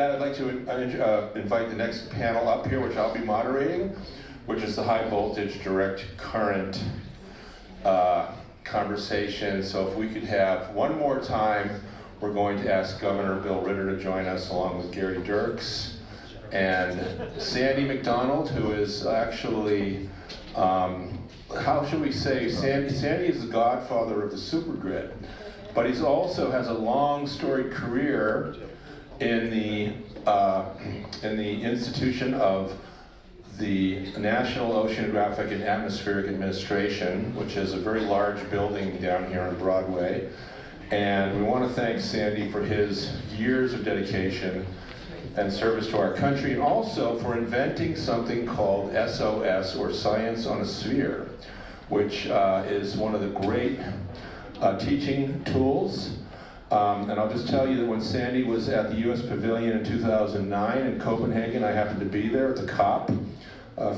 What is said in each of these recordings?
that, I'd like to invite the next panel up here, which I'll be moderating, which is the high voltage direct current conversation. So if we could have one more time, we're going to ask Governor Bill Ritter to join us along with Gary Dirks and Sandy MacDonald, who is actually, how should we say, Sandy is the godfather of the supergrid, but he also has a long storied career in the institution of the National Oceanographic and Atmospheric Administration, which is a very large building down here on Broadway. And we want to thank Sandy for his years of dedication and service to our country, and also for inventing something called SOS, or Science on a Sphere, which is one of the great teaching tools. And I'll just tell you that when Sandy was at the U.S. Pavilion in 2009 in Copenhagen, I happened to be there at the COP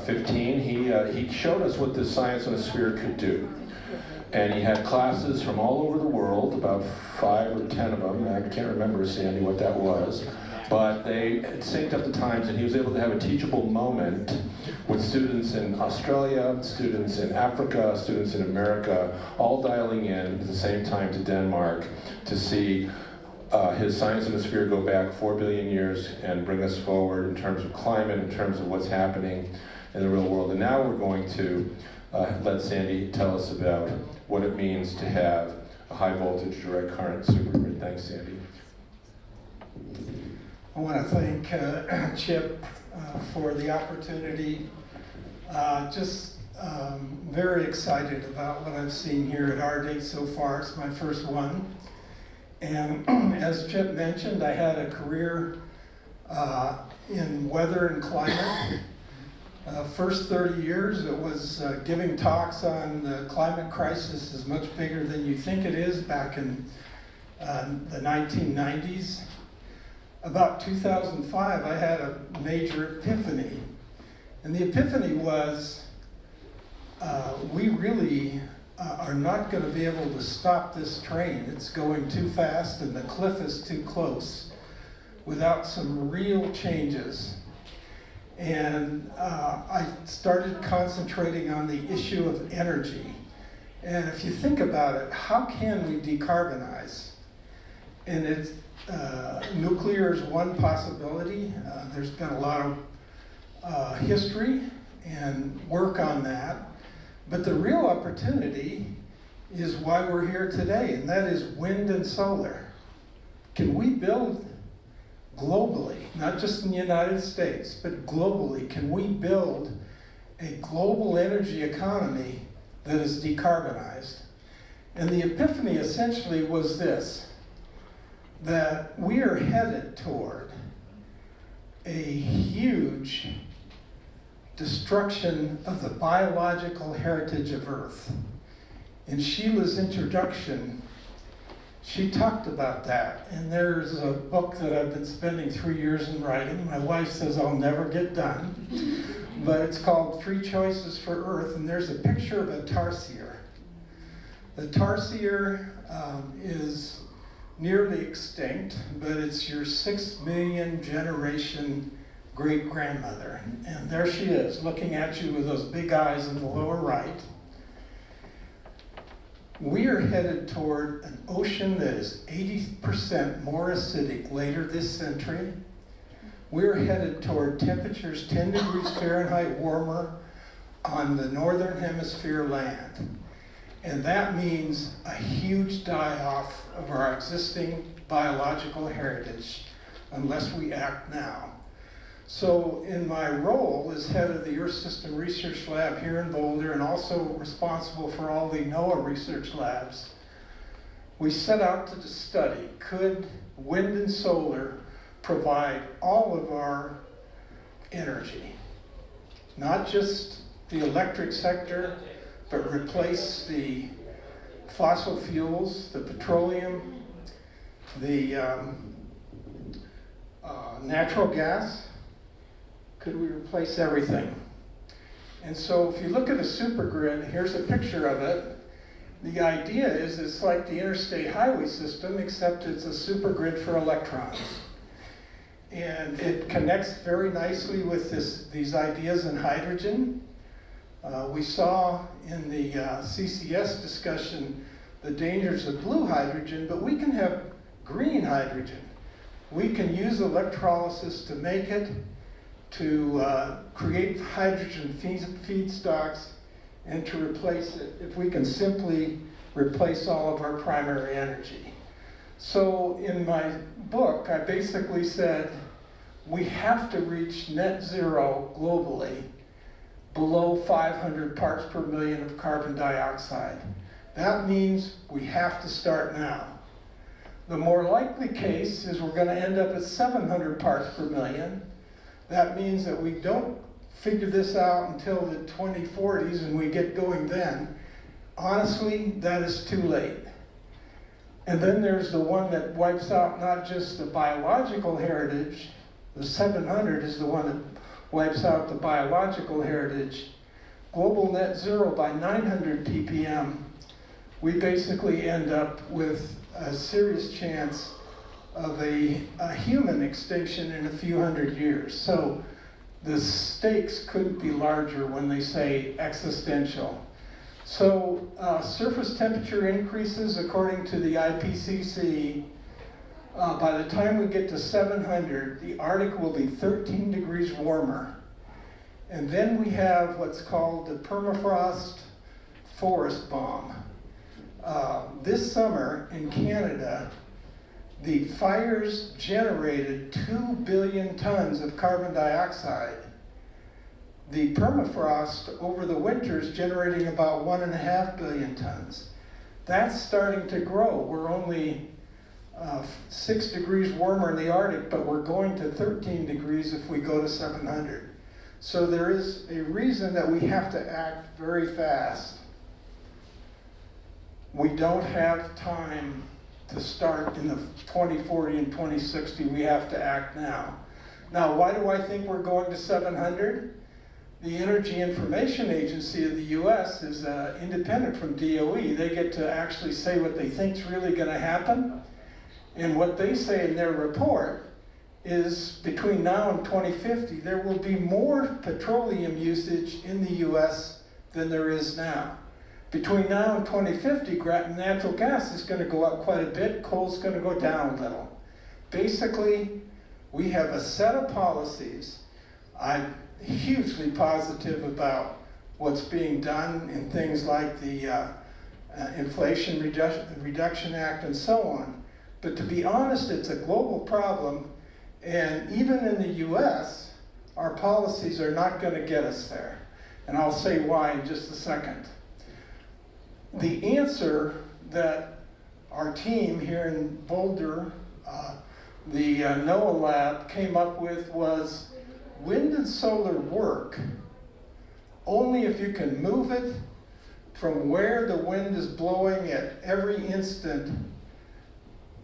15. He showed us what this Science on a Sphere could do. And he had classes from all over the world, about 5 or 10 of them. I can't remember, Sandy, what that was. But they synced up the times, and he was able to have a teachable moment with students in Australia, students in Africa, students in America, all dialing in at the same time to Denmark to see his Science on a Sphere go back 4 billion years and bring us forward in terms of climate, in terms of what's happening in the real world. And now we're going to let Sandy tell us about what it means to have a high voltage direct current supergrid. Thanks, Sandy. I want to thank Chip for the opportunity. Very excited about what I've seen here at AREDAY so far. It's my first one. And as Chip mentioned, I had a career in weather and climate. First 30 years, it was giving talks on the climate crisis is much bigger than you think it is back in the 1990s. About 2005, I had a major epiphany. And the epiphany was, we really are not going to be able to stop this train. It's going too fast and the cliff is too close without some real changes. And I started concentrating on the issue of energy. And if you think about it, how can we decarbonize? And it's nuclear is one possibility. There's been a lot of history and work on that. But the real opportunity is why we're here today, and that is wind and solar. Can we build globally, not just in the United States, but globally, can we build a global energy economy that is decarbonized? And the epiphany essentially was this, that we are headed toward a huge destruction of the biological heritage of Earth. In Sheila's introduction, she talked about that. And there's a book that I've been spending 3 years in writing. My wife says I'll never get done. But it's called 3 Choices for Earth, and there's a picture of a tarsier. The tarsier is nearly extinct, but it's your 6 million generation great-grandmother. And there she is, looking at you with those big eyes in the lower right. We are headed toward an ocean that is 80% more acidic later this century. We're headed toward temperatures 10 degrees Fahrenheit warmer on the northern hemisphere land. And that means a huge die-off of our existing biological heritage unless we act now. So in my role as head of the Earth System Research Lab here in Boulder, and also responsible for all the NOAA research labs, we set out to study, could wind and solar provide all of our energy? Not just the electric sector, but replace the fossil fuels, the petroleum, the natural gas. Could we replace everything? And so if you look at a supergrid, here's a picture of it. The idea is it's like the interstate highway system, except it's a supergrid for electrons. and it connects very nicely with these ideas in hydrogen. We saw in the CCS discussion the dangers of blue hydrogen, but we can have green hydrogen. We can use electrolysis to make it, to create hydrogen feedstocks, and to replace it if we can simply replace all of our primary energy. So in my book, I basically said we have to reach net zero globally below 500 parts per million of carbon dioxide. That means we have to start now. The more likely case is we're going to end up at 700 parts per million. That means that we don't figure this out until the 2040s and we get going then. Honestly, that is too late. And then there's the one that wipes out not just the biological heritage, the 700 is the one that wipes out the biological heritage. Global net zero by 900 ppm, we basically end up with a serious chance of a human extinction in a few hundred years. So the stakes couldn't be larger when they say existential. So surface temperature increases according to the IPCC. By the time we get to 700, the Arctic will be 13 degrees warmer. And then we have what's called the permafrost forest bomb. This summer in Canada, the fires generated 2 billion tons of carbon dioxide. The permafrost over the winter is generating about 1.5 billion tons. That's starting to grow. We're only 6 degrees warmer in the Arctic, but we're going to 13 degrees if we go to 700. So there is a reason that we have to act very fast. We don't have time to start in the 2040 and 2060. We have to act now. Now, why do I think we're going to 700? The Energy Information Agency of the US is independent from DOE. They get to actually say what they think is really going to happen. And what they say in their report is between now and 2050, there will be more petroleum usage in the US than there is now. Between now and 2050, natural gas is going to go up quite a bit, coal's going to go down a little. Basically, we have a set of policies. I'm hugely positive about what's being done in things like the Inflation Reduction Act and so on. But to be honest, it's a global problem, and even in the US, our policies are not going to get us there. And I'll say why in just a second. The answer that our team here in Boulder, the NOAA lab, came up with was wind and solar work only if you can move it from where the wind is blowing at every instant,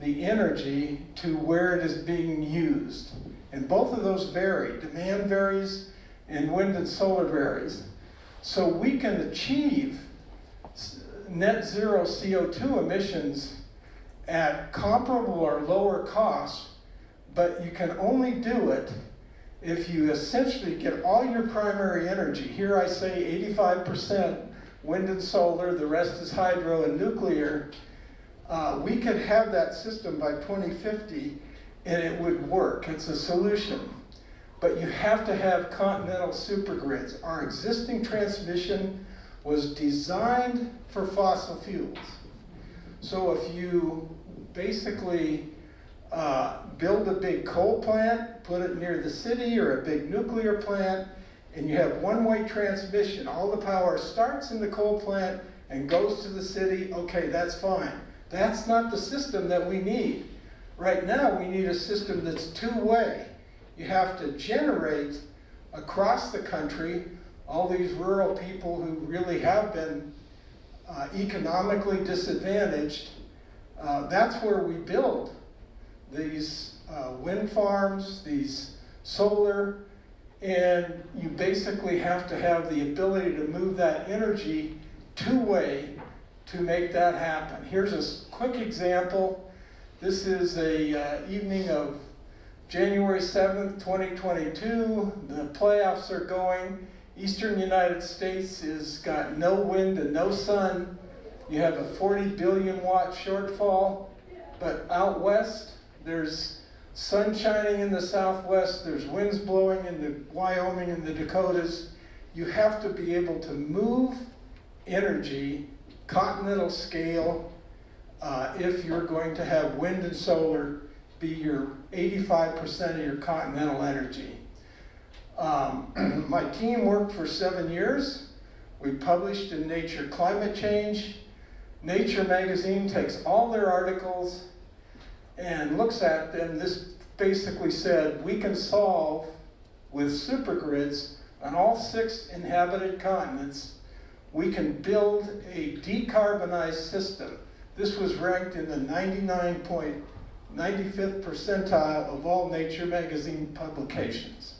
the energy, to where it is being used. And both of those vary. Demand varies and wind and solar varies. So we can achieve net zero CO2 emissions at comparable or lower cost, but you can only do it if you essentially get all your primary energy. Here I say 85% wind and solar, the rest is hydro and nuclear. We could have that system by 2050 and it would work. It's a solution. But you have to have continental supergrids. Our existing transmission was designed for fossil fuels. So if you basically build a big coal plant, put it near the city, or a big nuclear plant, and you have one-way transmission, all the power starts in the coal plant and goes to the city, okay, that's fine. That's not the system that we need. Right now, we need a system that's two-way. You have to generate across the country all these rural people who really have been economically disadvantaged. That's where we build these wind farms, these solar, and you basically have to have the ability to move that energy two-way to make that happen. Here's a quick example. This is a evening of January 7th, 2022, the playoffs are going. Eastern United States has got no wind and no sun. You have a 40 billion watt shortfall, but out west, there's sun shining in the southwest, there's winds blowing in the Wyoming and the Dakotas. You have to be able to move energy, continental scale, if you're going to have wind and solar be your 85% of your continental energy. My team worked for 7 years. We published in Nature Climate Change. Nature magazine takes all their articles and looks at them. This basically said we can solve with supergrids on all 6 inhabited continents. We can build a decarbonized system. This was ranked in the 95th percentile of all Nature magazine publications.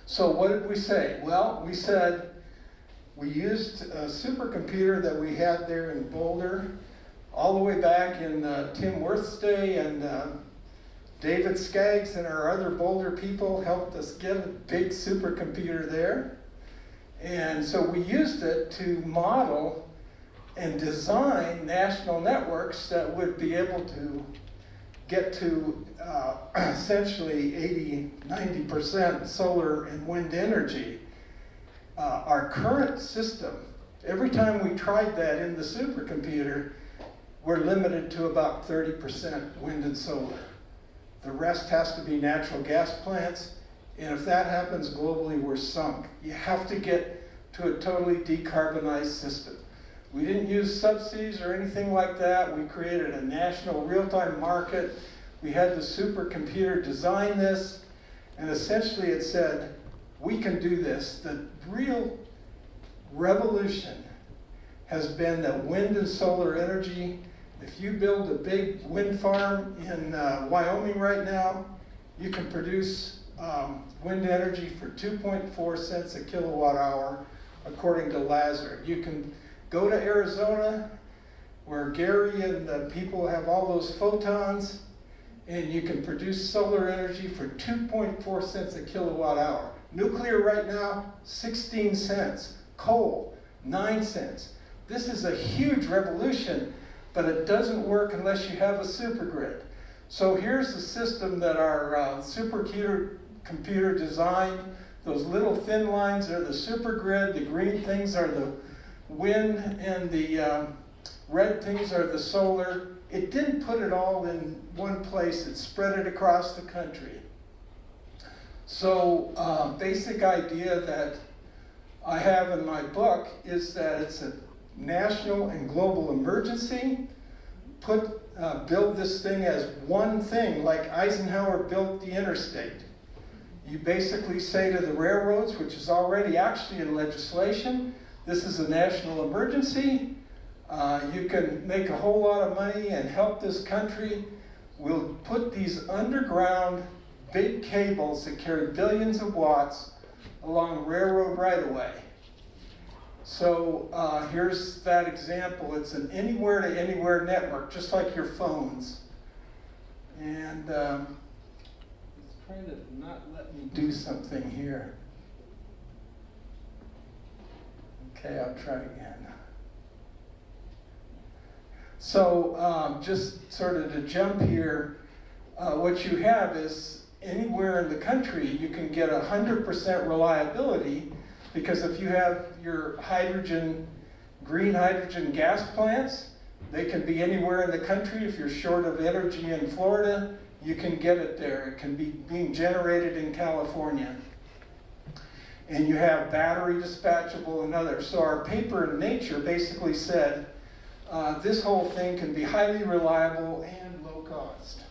So what did we say? Well, we said we used a supercomputer that we had there in Boulder all the way back in Tim Worth's day, and David Skaggs and our other Boulder people helped us get a big supercomputer there. And so we used it to model and design national networks that would be able to get to essentially 80–90% solar and wind energy. Our current system, every time we tried that in the supercomputer, we're limited to about 30% wind and solar. The rest has to be natural gas plants, and if that happens globally, we're sunk. You have to get to a totally decarbonized system. We didn't use subsidies or anything like that. We created a national real-time market. We had the supercomputer design this, and essentially it said, we can do this. The real revolution has been that wind and solar energy. If you build a big wind farm in Wyoming right now, you can produce wind energy for 2.4 cents a kilowatt hour, according to Lazard. You can go to Arizona, where Gary and the people have all those photons, and you can produce solar energy for 2.4 cents a kilowatt hour. Nuclear right now, 16 cents. Coal, 9 cents. This is a huge revolution, but it doesn't work unless you have a supergrid. So here's the system that our supercomputer designed. Those little thin lines are the supergrid. The green things are the wind, and the red things are the solar. It didn't put it all in one place. It spread it across the country. So basic idea that I have in my book is that it's a national and global emergency. Build this thing as one thing, like Eisenhower built the interstate. You basically say to the railroads, which is already actually in legislation, this is a national emergency. You can make a whole lot of money and help this country. We'll put these underground big cables that carry billions of watts along railroad right-of-way. So here's that example. It's an anywhere-to-anywhere network, just like your phones. And it's trying to not let me do something here. Okay, I'll try again. So just sort of to jump here, what you have is anywhere in the country you can get 100% reliability, because if you have your green hydrogen gas plants, they can be anywhere in the country. If you're short of energy in Florida, you can get it there. It can be being generated in California. And you have battery dispatchable and others. So our paper in Nature basically said this whole thing can be highly reliable and low cost.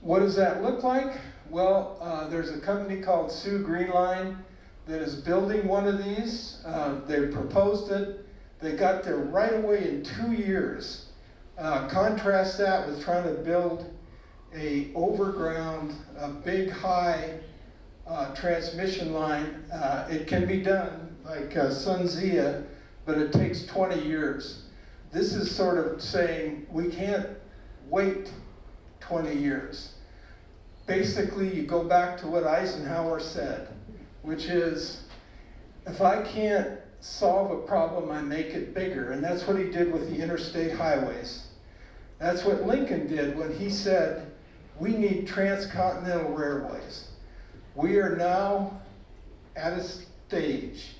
What does that look like? Well, there's a company called Sioux Greenline that is building one of these. They proposed it. They got there right away in 2 years. Contrast that with trying to build a big high transmission line. It can be done like SunZia, but it takes 20 years. This is sort of saying we can't wait 20 years. Basically, you go back to what Eisenhower said, which is, if I can't solve a problem, I make it bigger. And that's what he did with the interstate highways. That's what Lincoln did when he said, we need transcontinental railways. We are now at a stage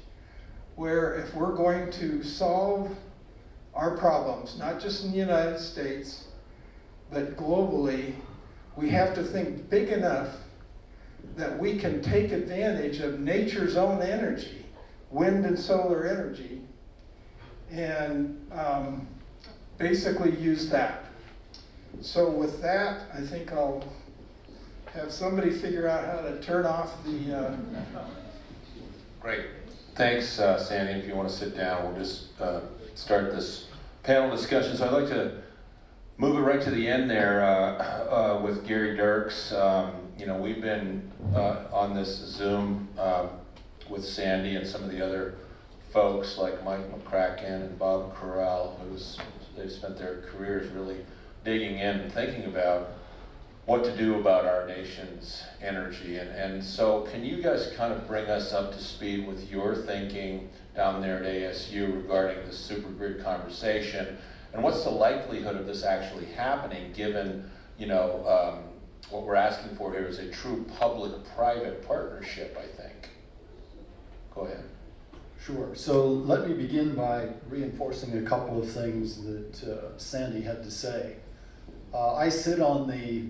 where if we're going to solve our problems, not just in the United States, but globally, we have to think big enough that we can take advantage of nature's own energy, wind and solar energy, and basically use that. So with that, I think I'll have somebody figure out how to turn off the... Great. Thanks, Sandy. If you want to sit down, we'll just start this panel discussion. So I'd like to move it right to the end there with Gary Dirks. We've been on this Zoom with Sandy and some of the other folks like Mike McCracken and Bob Corral, they've spent their careers really digging in and thinking about what to do about our nation's energy. And so can you guys kind of bring us up to speed with your thinking down there at ASU regarding the supergrid conversation? And what's the likelihood of this actually happening given, what we're asking for here is a true public-private partnership, I think. Go ahead. Sure. So let me begin by reinforcing a couple of things that Sandy had to say. I sit on the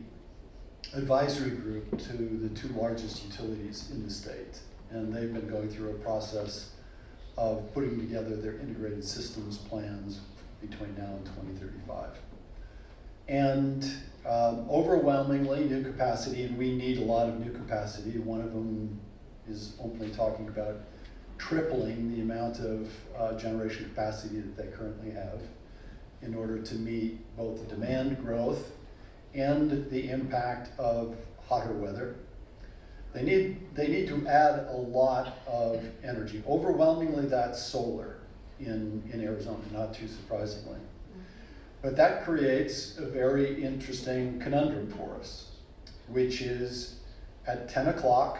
advisory group to the two largest utilities in the state, and they've been going through a process of putting together their integrated systems plans between now and 2035. And overwhelmingly new capacity, and we need a lot of new capacity. One of them is openly talking about tripling the amount of generation capacity that they currently have in order to meet both the demand growth and the impact of hotter weather. They need to add a lot of energy. Overwhelmingly, that's solar in Arizona, not too surprisingly. But that creates a very interesting conundrum for us, which is at 10 o'clock,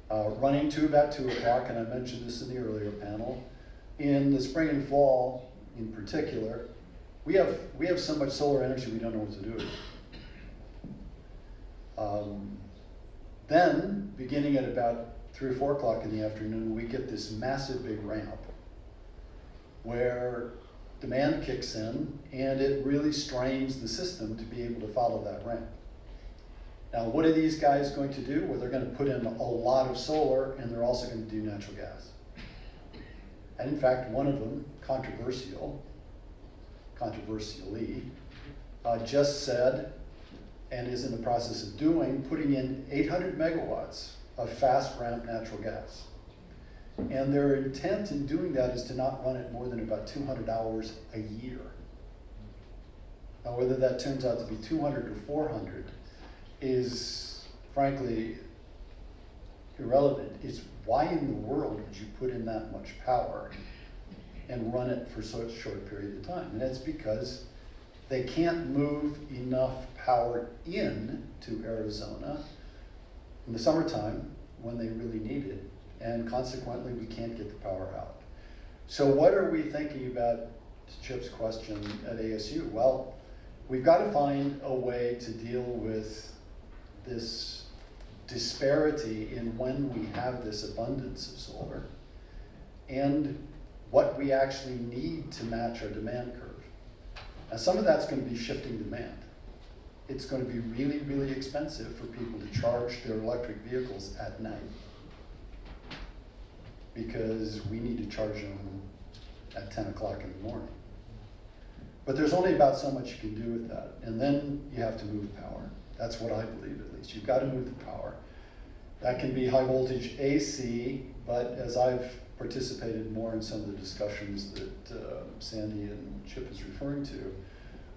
running to about 2 o'clock, and I mentioned this in the earlier panel, in the spring and fall in particular, we have so much solar energy we don't know what to do with it. Then, beginning at about 3 or 4 o'clock in the afternoon, we get this massive big ramp where demand kicks in and it really strains the system to be able to follow that ramp. Now, what are these guys going to do? Well, they're going to put in a lot of solar, and they're also going to do natural gas. And in fact, one of them, controversially, just said, and is in the process of doing, putting in 800 megawatts of fast ramp natural gas. And their intent in doing that is to not run it more than about 200 hours a year. Now, whether that turns out to be 200 or 400 is frankly irrelevant. It's why in the world would you put in that much power and run it for such a short period of time? And that's because they can't move enough power in to Arizona in the summertime when they really need it, and consequently we can't get the power out. So what are we thinking about, to Chip's question, at ASU? Well, we've got to find a way to deal with this disparity in when we have this abundance of solar and what we actually need to match our demand curve. Now, some of that's going to be shifting demand. It's going to be really, really expensive for people to charge their electric vehicles at night because we need to charge them at 10 o'clock in the morning. But there's only about so much you can do with that. And then you have to move power. That's what I believe, at least. You've got to move the power. That can be high voltage AC, but as I've participated more in some of the discussions that Sandy and Chip is referring to,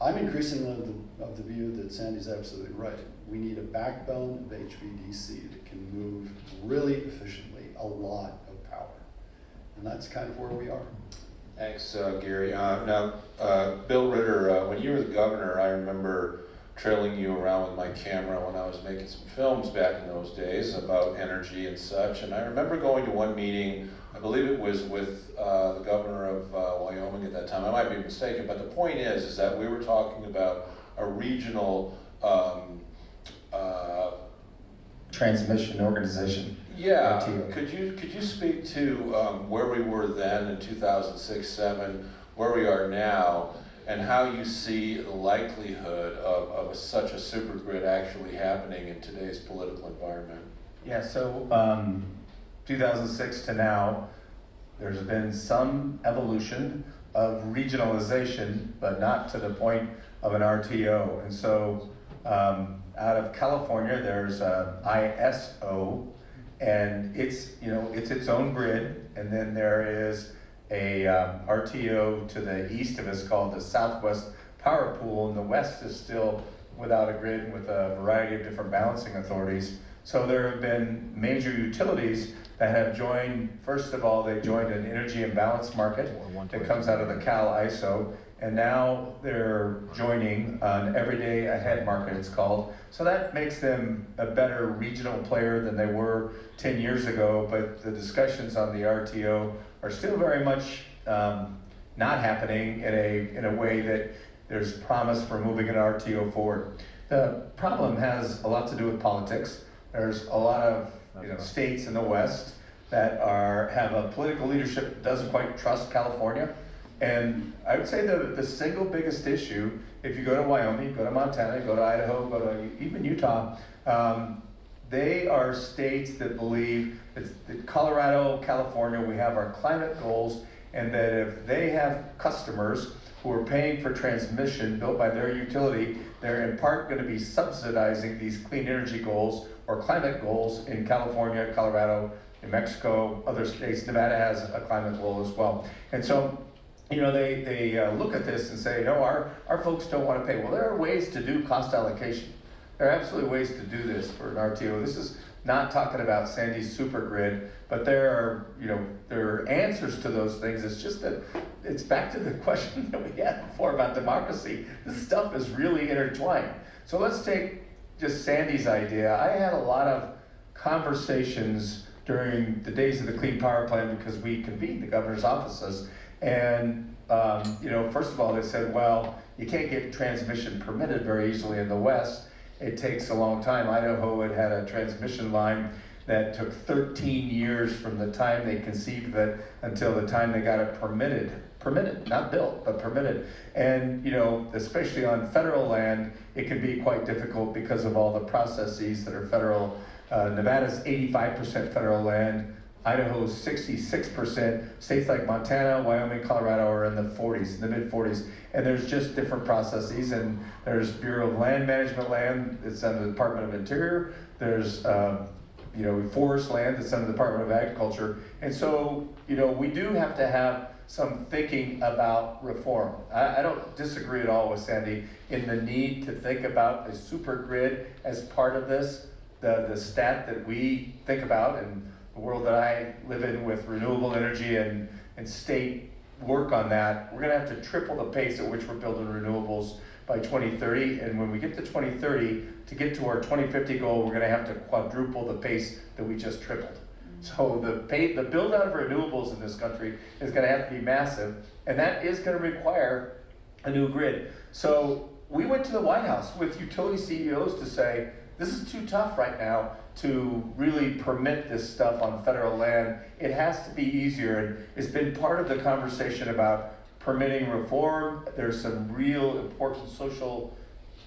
I'm increasingly of the view that Sandy's absolutely right. We need a backbone of HVDC that can move really efficiently a lot of power. And that's kind of where we are. Thanks, Gary. Now, Bill Ritter, when you were the governor, I remember trailing you around with my camera when I was making some films back in those days about energy and such. And I remember going to one meeting, I believe it was with the governor of Wyoming at that time. I might be mistaken, but the point is that we were talking about a regional transmission organization. Yeah, RTO. could you speak to where we were then in 2006-07, where we are now, and how you see the likelihood of such a super grid actually happening in today's political environment? Yeah, so 2006 to now, there's been some evolution of regionalization, but not to the point of an RTO. And so out of California, there's ISO, and it's its own grid, and then there is a RTO to the east of us called the Southwest Power Pool, and the west is still without a grid with a variety of different balancing authorities. So there have been major utilities that have joined. First of all, they joined an energy imbalance market that comes out of the Cal ISO, and now they're joining an everyday ahead market, it's called. So that makes them a better regional player than they were 10 years ago, but the discussions on the RTO are still very much not happening in a way that there's promise for moving an RTO forward. The problem has a lot to do with politics. There's a lot of states in the West that have a political leadership that doesn't quite trust California. And I would say the single biggest issue, if you go to Wyoming, go to Montana, go to Idaho, go to even Utah, they are states that believe that Colorado, California, we have our climate goals, and that if they have customers who are paying for transmission built by their utility, they're in part going to be subsidizing these clean energy goals or climate goals in California, Colorado, New Mexico, other states. Nevada has a climate goal as well. And so, they look at this and say, no, our folks don't want to pay. Well, there are ways to do cost allocation. There are absolutely ways to do this for an RTO. This is not talking about Sandy's super grid, but there are answers to those things. It's just that it's back to the question that we had before about democracy. This stuff is really intertwined. So let's take just Sandy's idea. I had a lot of conversations during the days of the Clean Power Plan because we convened the governor's offices. And, first of all, they said, well, you can't get transmission permitted very easily in the West. It takes a long time. Idaho had a transmission line that took 13 years from the time they conceived of it until the time they got it permitted, not built, but permitted. And, especially on federal land, it can be quite difficult because of all the processes that are federal. Nevada's 85% federal land. Idaho's 66%. States like Montana, Wyoming, Colorado are in the 40s, the mid 40s. And there's just different processes. And there's Bureau of Land Management land that's under the Department of Interior. There's, forest land that's under the Department of Agriculture. And so, we do have to have some thinking about reform. I don't disagree at all with Sandy in the need to think about a super grid as part of this. The stat that we think about and the world that I live in with renewable energy and state work on that, we're going to have to triple the pace at which we're building renewables by 2030. And when we get to 2030, to get to our 2050 goal, we're going to have to quadruple the pace that we just tripled. So the build out of renewables in this country is going to have to be massive, and that is going to require a new grid. So we went to the White House with utility CEOs to say, this is too tough right now to really permit this stuff on federal land. It has to be easier, and it's been part of the conversation about permitting reform. There's some real important social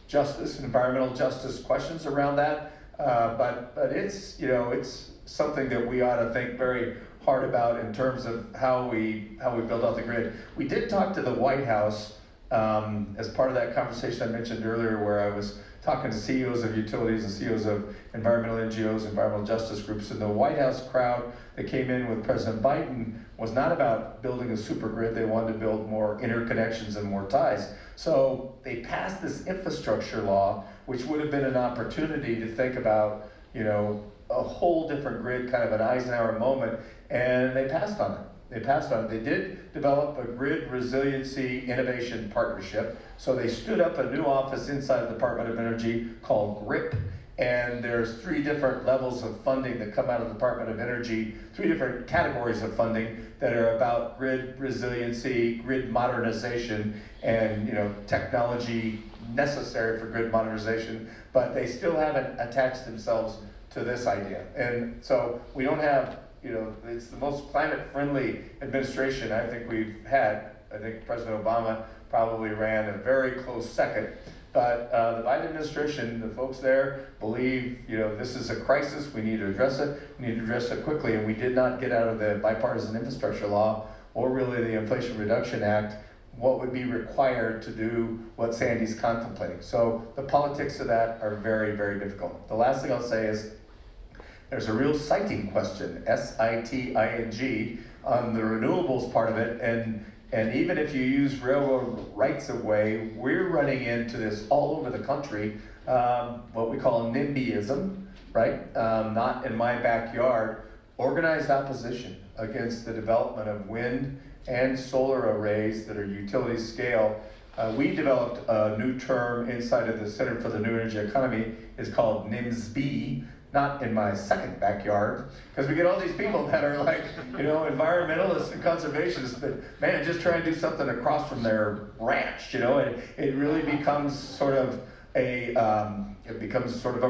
justice, environmental justice questions around that, but it's something that we ought to think very hard about in terms of how we build out the grid. We did talk to the White House as part of that conversation I mentioned earlier, where I was talking to CEOs of utilities and CEOs of environmental NGOs, environmental justice groups, and the White House crowd that came in with President Biden was not about building a super grid. They wanted to build more interconnections and more ties. So they passed this infrastructure law, which would have been an opportunity to think about, a whole different grid, kind of an Eisenhower moment, and they passed on it. They passed on it. They did develop a grid resiliency innovation partnership. So they stood up a new office inside the Department of Energy called GRIP. And there's 3 different levels of funding that come out of the Department of Energy, 3 different categories of funding that are about grid resiliency, grid modernization, and technology necessary for grid modernization, but they still haven't attached themselves to this idea. And so we don't have, it's the most climate-friendly administration I think we've had. I think President Obama probably ran a very close second. But the Biden administration, the folks there believe, this is a crisis, we need to address it, we need to address it quickly, and we did not get out of the bipartisan infrastructure law or really the Inflation Reduction Act what would be required to do what Sandy's contemplating. So the politics of that are very, very difficult. The last thing I'll say is there's a real siting question, S-I-T-I-N-G, on the renewables part of it, and even if you use railroad rights of way, we're running into this all over the country, what we call NIMBYism, right? Not in my backyard, organized opposition against the development of wind and solar arrays that are utility scale. We developed a new term inside of the Center for the New Energy Economy. It's called NIMSB, not in my second backyard, because we get all these people that are like, environmentalists and conservationists, but man, just try and do something across from their ranch, and it really becomes sort of a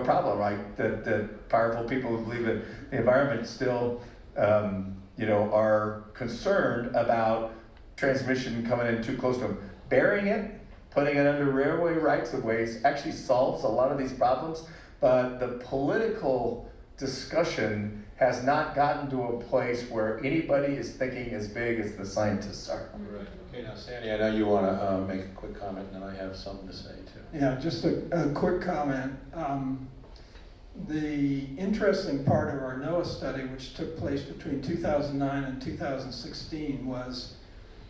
problem, right? That powerful people who believe that the environment still, are concerned about transmission coming in too close to them. Burying it, putting it under railway rights of ways actually solves a lot of these problems, but the political discussion has not gotten to a place where anybody is thinking as big as the scientists are. Right. Okay, now Sandy, I know you want to make a quick comment, and then I have something to say too. Yeah, just a quick comment. The interesting part of our NOAA study, which took place between 2009 and 2016, was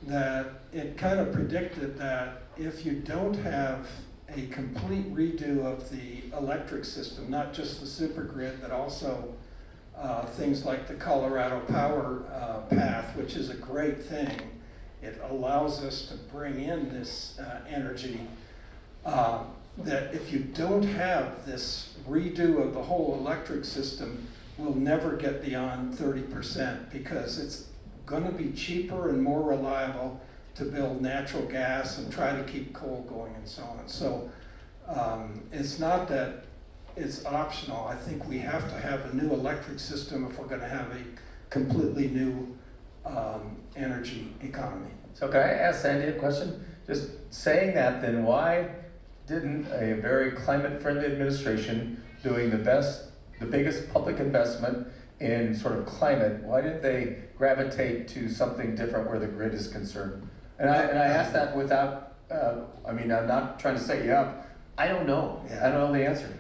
that it kind of predicted that if you don't have a complete redo of the electric system, not just the supergrid, but also things like the Colorado Power Path, which is a great thing. It allows us to bring in this energy. That if you don't have this redo of the whole electric system, we'll never get beyond 30% because it's going to be cheaper and more reliable to build natural gas and try to keep coal going and so on. So it's not that it's optional. I think we have to have a new electric system if we're going to have a completely new energy economy. So can I ask Sandy a question? Just saying that, then why didn't a very climate-friendly administration doing the biggest public investment in sort of climate, why didn't they gravitate to something different where the grid is concerned? And I ask that without, I'm not trying to set you up. I don't know. Yeah. I don't know the answer.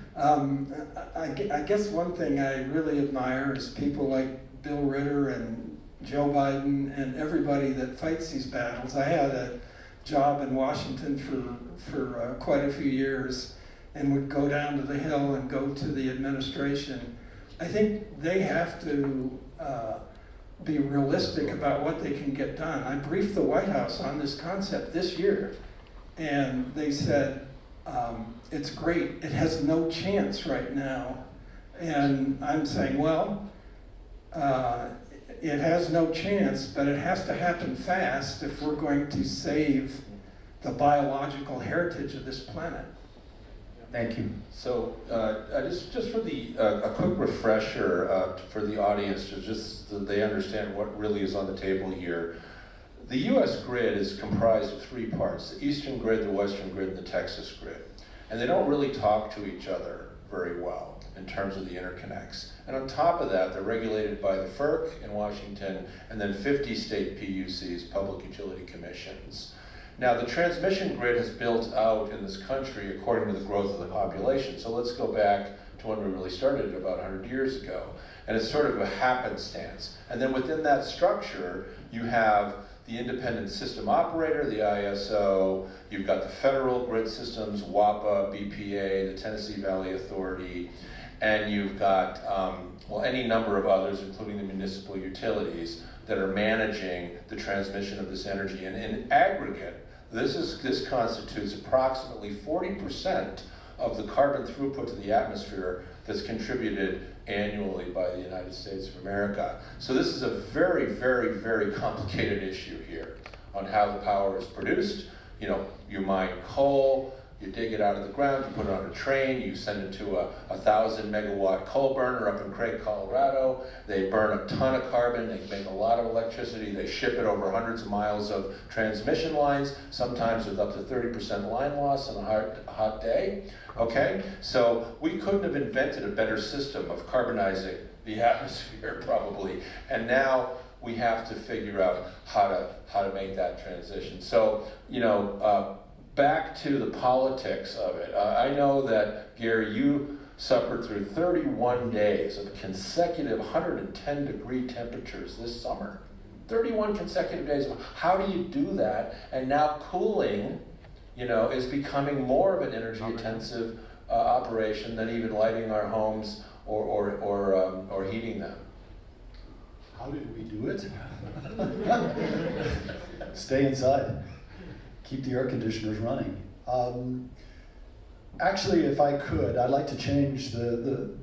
I guess one thing I really admire is people like Bill Ritter and Joe Biden and everybody that fights these battles. I had a job in Washington for quite a few years and would go down to the Hill and go to the administration. I think they have to be realistic about what they can get done. I briefed the White House on this concept this year, and they said, it's great, it has no chance right now. And I'm saying, well, it has no chance, but it has to happen fast if we're going to save the biological heritage of this planet. Thank you. So just for a quick refresher for the audience, just so they understand what really is on the table here. The U.S. grid is comprised of 3 parts: the eastern grid, the western grid, and the Texas grid. And they don't really talk to each other very well in terms of the interconnects. And on top of that, they're regulated by the FERC in Washington and then 50 state PUCs, Public Utility Commissions. Now, the transmission grid has built out in this country according to the growth of the population. So let's go back to when we really started about 100 years ago. And it's sort of a happenstance. And then within that structure, you have the independent system operator, the ISO, you've got the federal grid systems, WAPA, BPA, the Tennessee Valley Authority, and you've got, any number of others, including the municipal utilities. that are managing the transmission of this energy. And in aggregate, this constitutes approximately 40% of the carbon throughput to the atmosphere that's contributed annually by the United States of America. So this is a very, very, very complicated issue here on how the power is produced. You know, you mine coal, you dig it out of the ground, you put it on a train, you send it to a 1,000 megawatt coal burner up in Craig, Colorado. They burn a ton of carbon, they make a lot of electricity, they ship it over hundreds of miles of transmission lines, sometimes with up to 30% line loss on a hot day. Okay, so we couldn't have invented a better system of carbonizing the atmosphere probably, and now we have to figure out how to make that transition. So, you know, back to the politics of it. I know that, Gary, you suffered through 31 days of consecutive 110-degree temperatures this summer. 31 consecutive days. How do you do that? And now cooling, you know, is becoming more of an energy-intensive operation than even lighting our homes or heating them. How did we do it? Stay inside. Keep the air conditioners running. Actually, if I could, I'd like to change the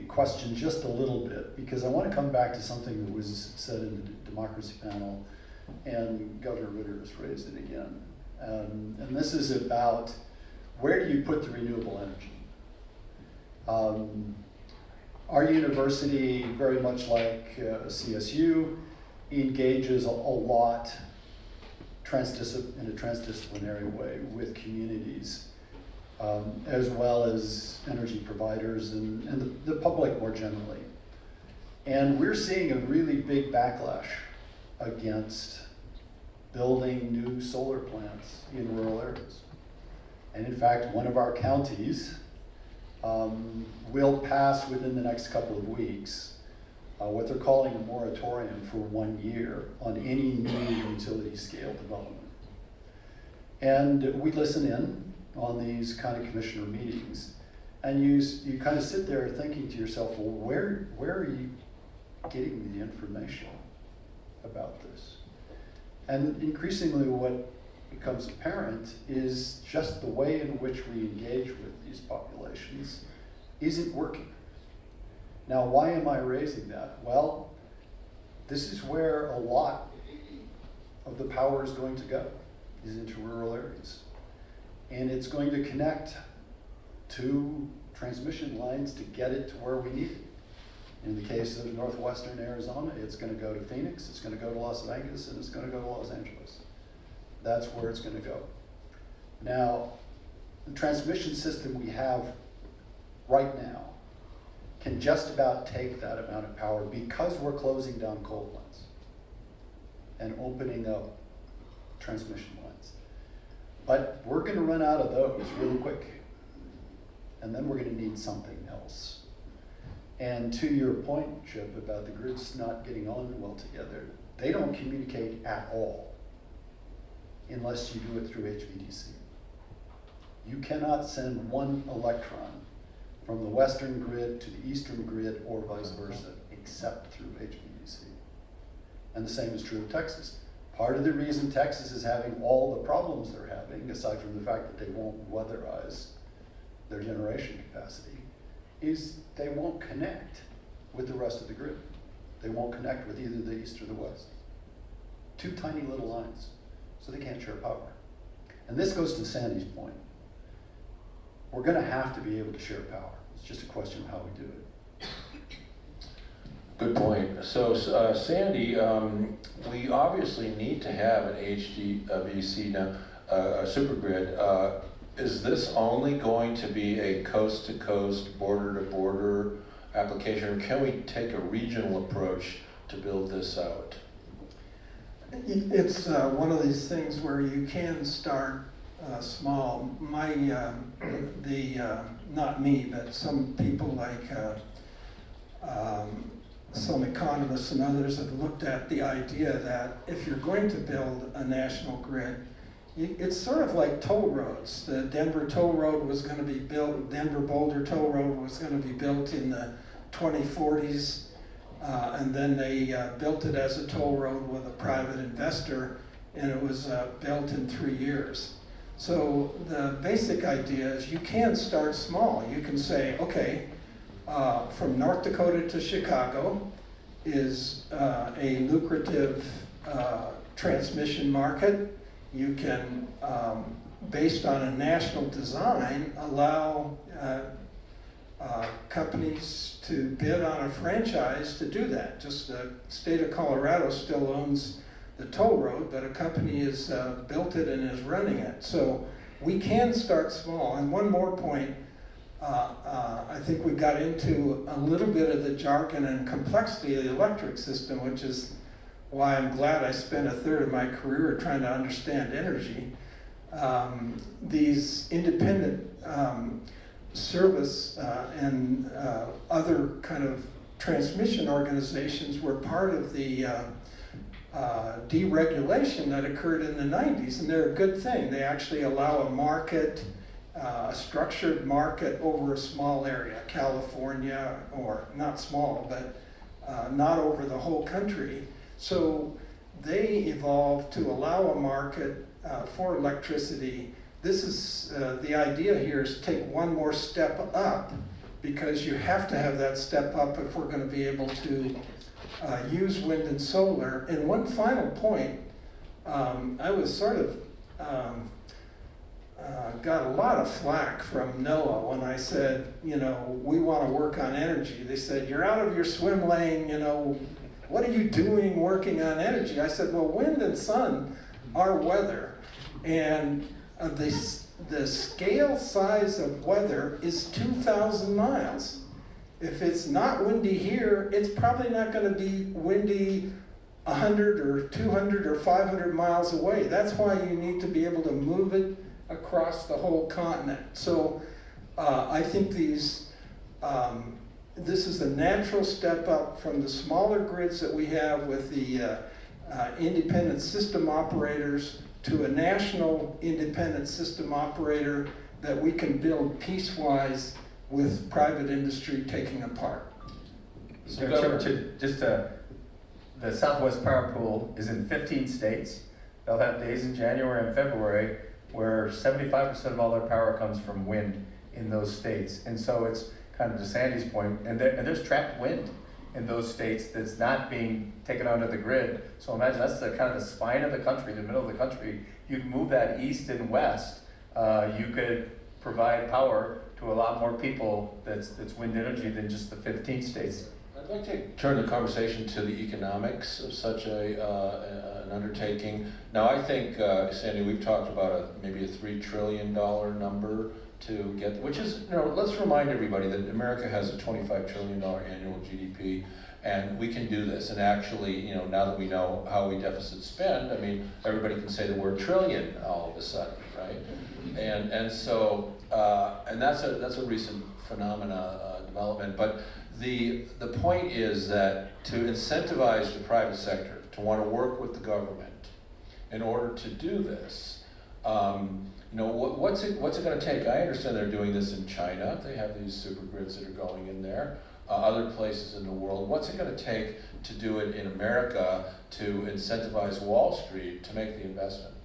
question just a little bit, because I want to come back to something that was said in the democracy panel, and Governor Ritter has raised it again. And this is about, where do you put the renewable energy? Our university, very much like CSU, engages a lot in a transdisciplinary way with communities, as well as energy providers and the public more generally. And we're seeing a really big backlash against building new solar plants in rural areas. And in fact, one of our counties will pass within the next couple of weeks what they're calling a moratorium for 1 year on any new utility scale development. And we listen in on these kind of commissioner meetings, and you kind of sit there thinking to yourself, well, where are you getting the information about this? And increasingly what becomes apparent is just the way in which we engage with these populations isn't working. Now, why am I raising that? Well, this is where a lot of the power is going to go, is into rural areas. And it's going to connect to transmission lines to get it to where we need it. In the case of northwestern Arizona, it's going to go to Phoenix, it's going to go to Las Vegas, and it's going to go to Los Angeles. That's where it's going to go. Now, the transmission system we have right now can just about take that amount of power because we're closing down coal plants and opening up transmission lines. But we're going to run out of those really quick. And then we're going to need something else. And to your point, Chip, about the grids not getting on well together, they don't communicate at all unless you do it through HVDC. You cannot send one electron from the western grid to the eastern grid or vice versa, except through HVDC. And the same is true of Texas. Part of the reason Texas is having all the problems they're having, aside from the fact that they won't weatherize their generation capacity, is they won't connect with the rest of the grid. They won't connect with either the east or the west. Two tiny little lines, so they can't share power. And this goes to Sandy's point. We're going to have to be able to share power. It's just a question of how we do it. Good point. So, Sandy, we obviously need to have an HVDC now, a supergrid. Is this only going to be a coast-to-coast, border-to-border application, or can we take a regional approach to build this out? It's one of these things where you can start small. Not me, but some people like some economists and others have looked at the idea that if you're going to build a national grid, it's sort of like toll roads. The Denver toll road was going to be built, Denver Boulder toll road was going to be built in the 2040s. and then they built it as a toll road with a private investor, and it was built in 3 years. So the basic idea is you can start small. You can say, okay, from North Dakota to Chicago is a lucrative transmission market. You can, based on a national design, allow companies to bid on a franchise to do that. Just the state of Colorado still owns the toll road, but a company has built it and is running it. So we can start small. And one more point, I think we got into a little bit of the jargon and complexity of the electric system, which is why I'm glad I spent a third of my career trying to understand energy. These independent service and other kind of transmission organizations were part of the deregulation that occurred in the 90s, and they're a good thing. They actually allow a market, a structured market over a small area, California, or not small, but not over the whole country. So they evolved to allow a market for electricity. This is, the idea here is to take one more step up, because you have to have that step up if we're going to be able to use wind and solar. And one final point, I was sort of got a lot of flack from NOAA when I said, you know, we want to work on energy. They said, you're out of your swim lane, you know, what are you doing working on energy? I said, well, wind and sun are weather, and the scale size of weather is 2,000 miles. If it's not windy here, it's probably not going to be windy 100 or 200 or 500 miles away. That's why you need to be able to move it across the whole continent. So I think this is a natural step up from the smaller grids that we have with the independent system operators to a national independent system operator that we can build piecewise with private industry taking a part. So the Southwest Power Pool is in 15 states. They'll have days in January and February where 75% of all their power comes from wind in those states. And so it's kind of to Sandy's point, and there's trapped wind in those states that's not being taken onto the grid. So imagine that's the kind of the spine of the country, the middle of the country. You can move that east and west. You could provide power to a lot more people that's wind energy than just the 15 states. I'd like to turn the conversation to the economics of such an undertaking. Now, I think, Sandy, we've talked about maybe a $3 trillion number to get, which is, you know, let's remind everybody that America has a $25 trillion annual GDP, and we can do this. And actually, you know, now that we know how we deficit spend, I mean, everybody can say the word trillion all of a sudden, right? And so, and that's a recent development. But the point is that to incentivize the private sector to want to work with the government in order to do this, you know, what's it going to take? I understand they're doing this in China. They have these super grids that are going in there. Other places in the world. What's it going to take to do it in America to incentivize Wall Street to make the investment?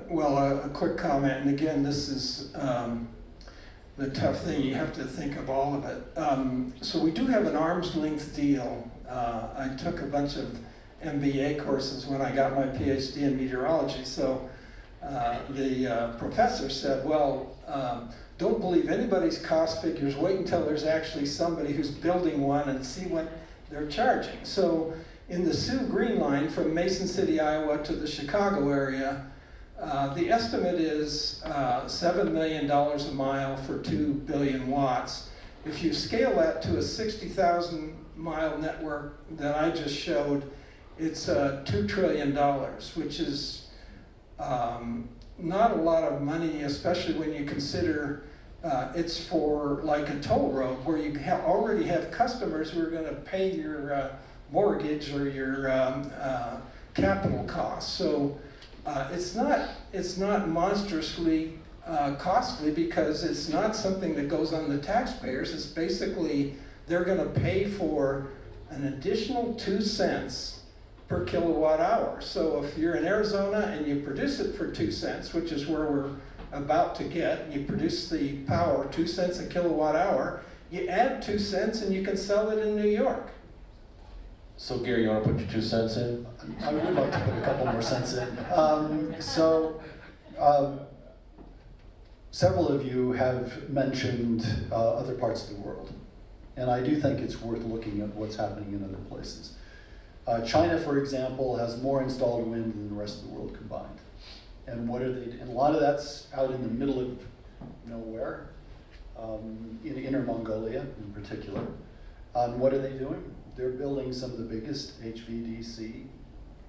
Well, a quick comment, and again, this is the tough thing. You have to think of all of it. So we do have an arm's length deal. I took a bunch of MBA courses when I got my PhD in meteorology. So the professor said, well, don't believe anybody's cost figures. Wait until there's actually somebody who's building one and see what they're charging. So in the Sioux Green Line from Mason City, Iowa to the Chicago area, the estimate is $7 million a mile for 2 billion watts. If you scale that to a 60,000 mile network that I just showed, it's $2 trillion, which is not a lot of money, especially when you consider it's for like a toll road where you already have customers who are going to pay your mortgage or your capital costs. So it's not monstrously costly because it's not something that goes on the taxpayers. It's basically they're going to pay for an additional 2 cents per kilowatt hour. So if you're in Arizona and you produce it for 2 cents, which is where we're about to get, you produce the power 2 cents a kilowatt hour, you add 2 cents and you can sell it in New York. So Gary, you want to put your 2 cents in? I would like to put a couple more cents in. Several of you have mentioned other parts of the world, and I do think it's worth looking at what's happening in other places. China, for example, has more installed wind than the rest of the world combined. And what are they? And a lot of that's out in the middle of nowhere, in Inner Mongolia in particular. What are they doing? They're building some of the biggest HVDC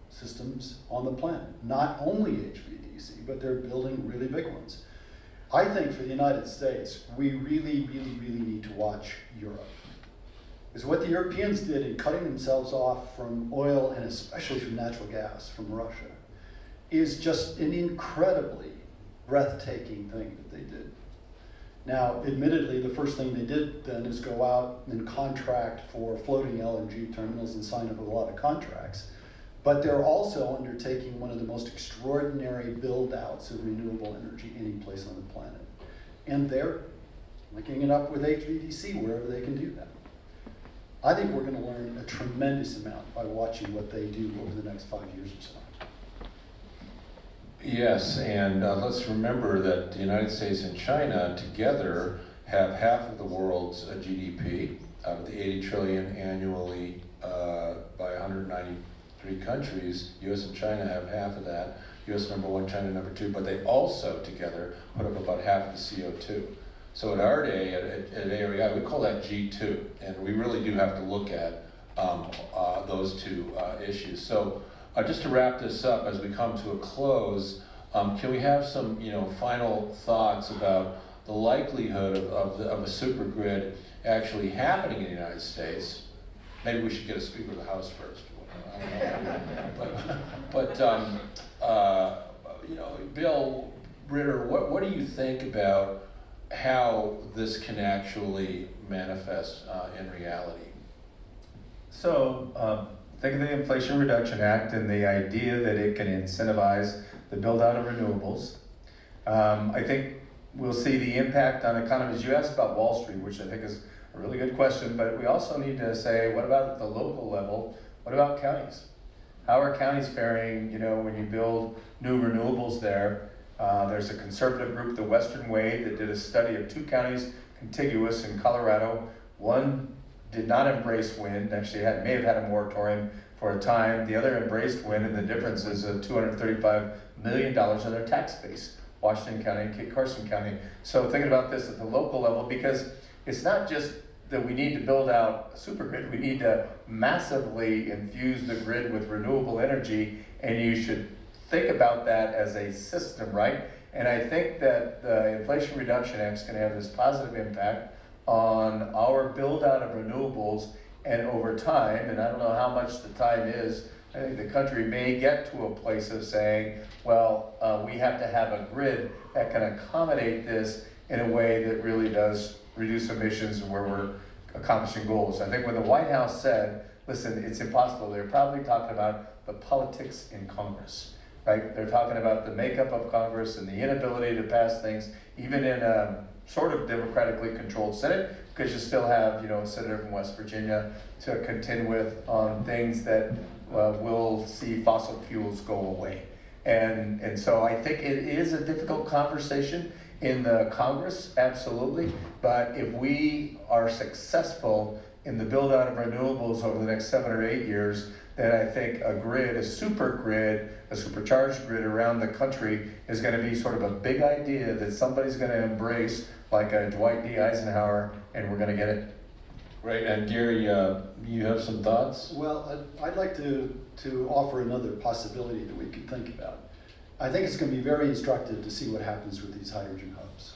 systems on the planet. Not only HVDC, but they're building really big ones. I think for the United States, we really, really, really need to watch Europe. Because what the Europeans did in cutting themselves off from oil and especially from natural gas from Russia is just an incredibly breathtaking thing that they did. Now, admittedly, the first thing they did then is go out and contract for floating LNG terminals and sign up a lot of contracts. But they're also undertaking one of the most extraordinary build-outs of renewable energy any place on the planet. And they're linking it up with HVDC wherever they can do that. I think we're going to learn a tremendous amount by watching what they do over the next 5 years or so. Yes, and let's remember that the United States and China together have half of the world's GDP, out of the 80 trillion annually by 193 countries. US and China have half of that. US #1, China #2, but they also together put up about half of the CO2. So at AREDAY, at AREI, we call that G2, and we really do have to look at those two issues. So just to wrap this up as we come to a close, can we have some final thoughts about the likelihood of a super grid actually happening in the United States? Maybe we should get a Speaker of the House first. But Bill, Ritter, what do you think about how this can actually manifest in reality? So think of the Inflation Reduction Act and the idea that it can incentivize the build out of renewables. I think we'll see the impact on economies. You asked about Wall Street, which I think is a really good question, but we also need to say, what about at the local level? What about counties? How are counties faring, when you build new renewables there? There's a conservative group, the Western Way, that did a study of 2 counties contiguous in Colorado. One did not embrace wind, actually may have had a moratorium for a time. The other embraced wind, and the difference is $235 million in their tax base, Washington County and Kit Carson County. So thinking about this at the local level, because it's not just that we need to build out a super grid, we need to massively infuse the grid with renewable energy, and you should think about that as a system, right? And I think that the Inflation Reduction Act is going to have this positive impact on our build out of renewables, and over time, and I don't know how much the time is, I think the country may get to a place of saying, well, we have to have a grid that can accommodate this in a way that really does reduce emissions and where we're accomplishing goals. I think when the White House said, listen, it's impossible, they're probably talking about the politics in Congress, right? They're talking about the makeup of Congress and the inability to pass things, even in a sort of democratically controlled Senate, because you still have, a senator from West Virginia to contend with on things that will see fossil fuels go away. And so I think it is a difficult conversation in the Congress, absolutely, but if we are successful in the build out of renewables over the next 7 or 8 years, then I think a grid, a super grid, a supercharged grid around the country is going to be sort of a big idea that somebody's going to embrace, like a Dwight D. Eisenhower, and we're going to get it. Right, and Gary, you have some thoughts? Well, I'd like to offer another possibility that we could think about. I think it's going to be very instructive to see what happens with these hydrogen hubs.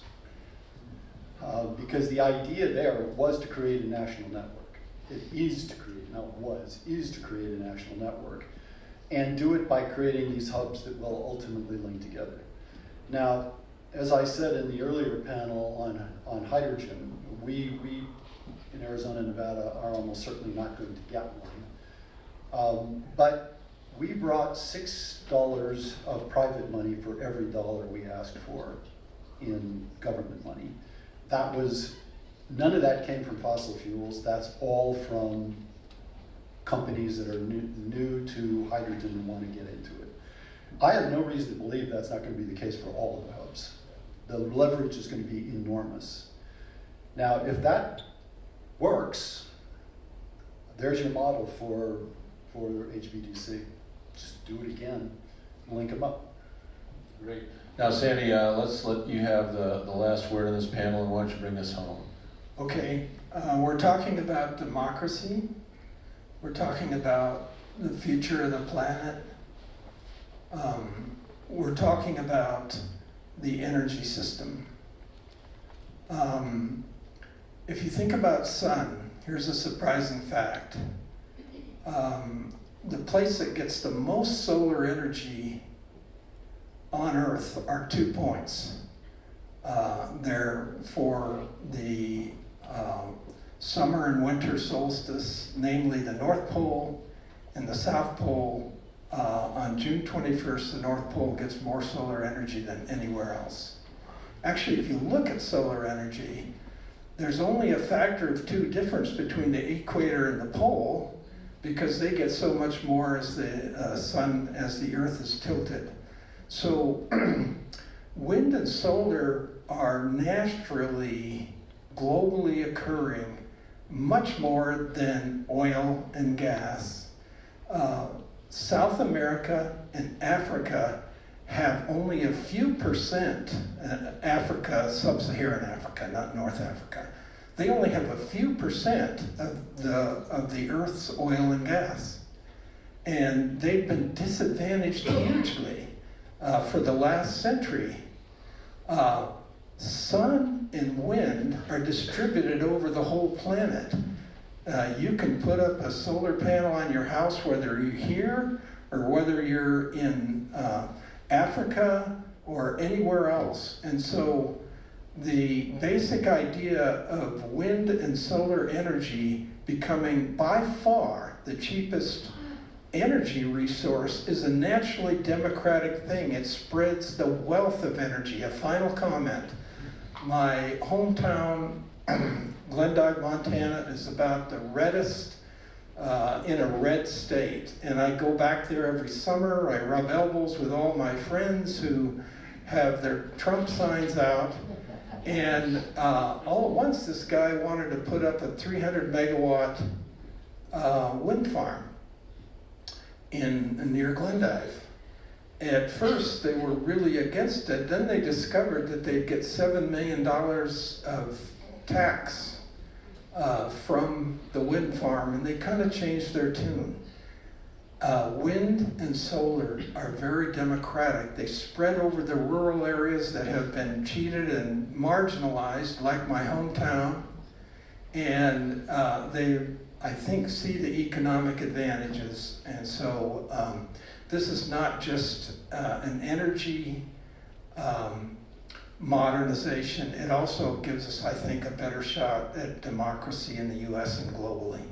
Because the idea there was to create a national network. It is to create, not was, is to create a national network. And do it by creating these hubs that will ultimately link together. Now, as I said in the earlier panel on hydrogen, we in Arizona and Nevada are almost certainly not going to get one. But we brought $6 of private money for every dollar we asked for in government money. None of that came from fossil fuels. That's all from companies that are new to hydrogen and want to get into it. I have no reason to believe that's not going to be the case for all of the hubs. The leverage is going to be enormous. Now, if that works, there's your model for HVDC. Just do it again, link them up. Great. Now, Sandy, let's let you have the last word on this panel, and why don't you bring us home? Okay, we're talking about democracy. We're talking about the future of the planet. We're talking about the energy system. If you think about sun, here's a surprising fact. The place that gets the most solar energy on Earth are 2 points. They're for the summer and winter solstice, namely the North Pole and the South Pole. On June 21st, the North Pole gets more solar energy than anywhere else. Actually, if you look at solar energy, there's only a factor of 2 difference between the equator and the pole, because they get so much more as the sun, as the Earth is tilted. So wind and solar are naturally, globally occurring much more than oil and gas. South America and Africa have only a few percent, Africa, sub-Saharan Africa, not North Africa, they only have a few percent of the Earth's oil and gas. And they've been disadvantaged hugely for the last century. Sun and wind are distributed over the whole planet. You can put up a solar panel on your house whether you're here or whether you're in Africa or anywhere else. And so the basic idea of wind and solar energy becoming by far the cheapest energy resource is a naturally democratic thing. It spreads the wealth of energy. A final comment. My hometown, Glendive, Montana, is about the reddest in a red state. And I go back there every summer. I rub elbows with all my friends who have their Trump signs out. And all at once, this guy wanted to put up a 300 megawatt wind farm near Glendive. At first, they were really against it. Then they discovered that they'd get $7 million of tax from the wind farm, and they kind of changed their tune. Wind and solar are very democratic. They spread over the rural areas that have been cheated and marginalized, like my hometown, and they, I think, see the economic advantages. And so this is not just an energy modernization. It also gives us, I think, a better shot at democracy in the U.S. and globally.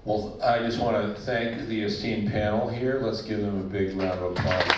Well, I just want to thank the esteemed panel here. Let's give them a big round of applause.